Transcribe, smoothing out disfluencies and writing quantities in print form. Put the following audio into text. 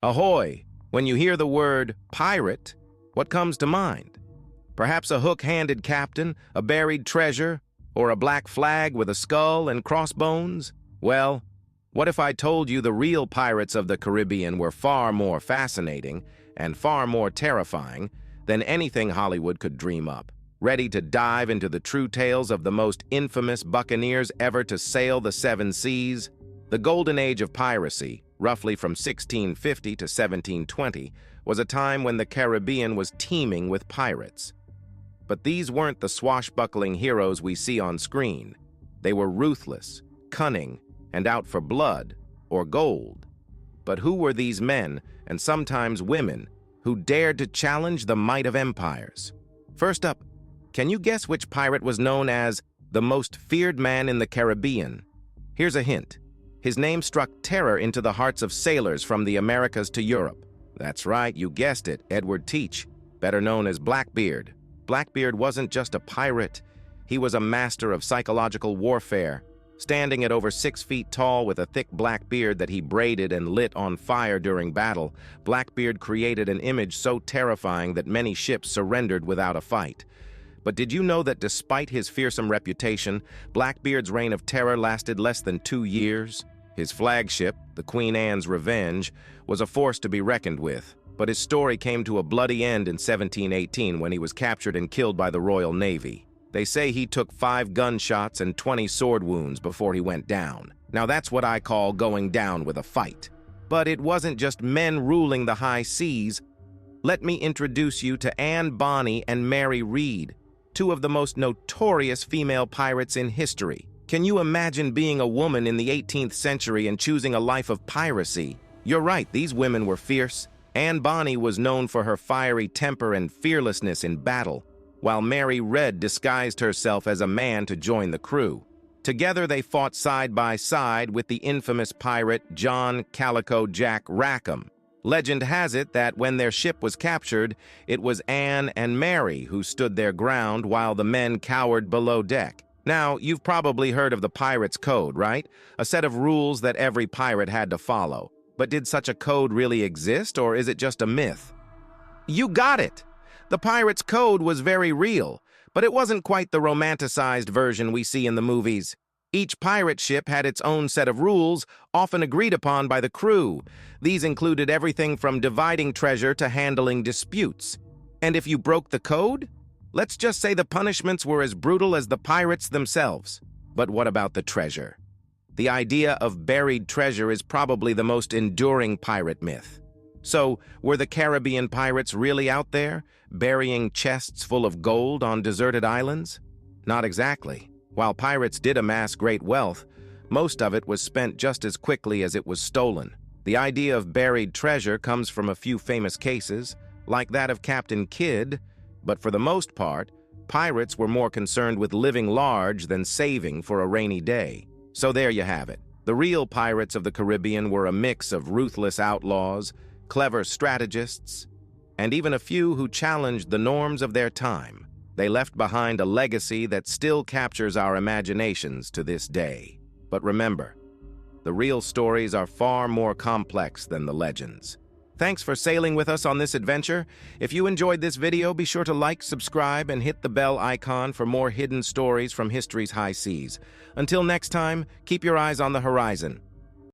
Ahoy! When you hear the word pirate, what comes to mind? Perhaps a hook-handed captain, a buried treasure, or a black flag with a skull and crossbones? Well, what if I told you the real pirates of the Caribbean were far more fascinating and far more terrifying than anything Hollywood could dream up? Ready to dive into the true tales of the most infamous buccaneers ever to sail the seven seas? The golden age of piracy, roughly from 1650 to 1720, was a time when the Caribbean was teeming with pirates. But these weren't the swashbuckling heroes we see on screen. They were ruthless, cunning, and out for blood or gold. But who were these men, and sometimes women, who dared to challenge the might of empires? First up, can you guess which pirate was known as the most feared man in the Caribbean? Here's a hint. His name struck terror into the hearts of sailors from the Americas to Europe. That's right, you guessed it, Edward Teach, better known as Blackbeard. Blackbeard wasn't just a pirate, he was a master of psychological warfare. Standing at over 6 feet tall with a thick black beard that he braided and lit on fire during battle, Blackbeard created an image so terrifying that many ships surrendered without a fight. But did you know that despite his fearsome reputation, Blackbeard's reign of terror lasted less than 2 years? His flagship, the Queen Anne's Revenge, was a force to be reckoned with, but his story came to a bloody end in 1718 when he was captured and killed by the Royal Navy. They say he took 5 gunshots and 20 sword wounds before he went down. Now that's what I call going down with a fight. But it wasn't just men ruling the high seas. Let me introduce you to Anne Bonny and Mary Read, two of the most notorious female pirates in history. Can you imagine being a woman in the 18th century and choosing a life of piracy? You're right, these women were fierce. Anne Bonny was known for her fiery temper and fearlessness in battle, while Mary Read disguised herself as a man to join the crew. Together they fought side by side with the infamous pirate John Calico Jack Rackham. Legend has it that when their ship was captured, it was Anne and Mary who stood their ground while the men cowered below deck. Now, you've probably heard of the Pirate's Code, right? A set of rules that every pirate had to follow. But did such a code really exist, or is it just a myth? You got it! The Pirate's Code was very real, but it wasn't quite the romanticized version we see in the movies. Each pirate ship had its own set of rules, often agreed upon by the crew. These included everything from dividing treasure to handling disputes. And if you broke the code, let's just say the punishments were as brutal as the pirates themselves. But what about the treasure? The idea of buried treasure is probably the most enduring pirate myth. So, were the Caribbean pirates really out there, burying chests full of gold on deserted islands? Not exactly. While pirates did amass great wealth, most of it was spent just as quickly as it was stolen. The idea of buried treasure comes from a few famous cases, like that of Captain Kidd, but for the most part, pirates were more concerned with living large than saving for a rainy day. So there you have it. The real pirates of the Caribbean were a mix of ruthless outlaws, clever strategists, and even a few who challenged the norms of their time. They left behind a legacy that still captures our imaginations to this day. But remember, the real stories are far more complex than the legends. Thanks for sailing with us on this adventure. If you enjoyed this video, be sure to like, subscribe, and hit the bell icon for more hidden stories from history's high seas. Until next time, keep your eyes on the horizon.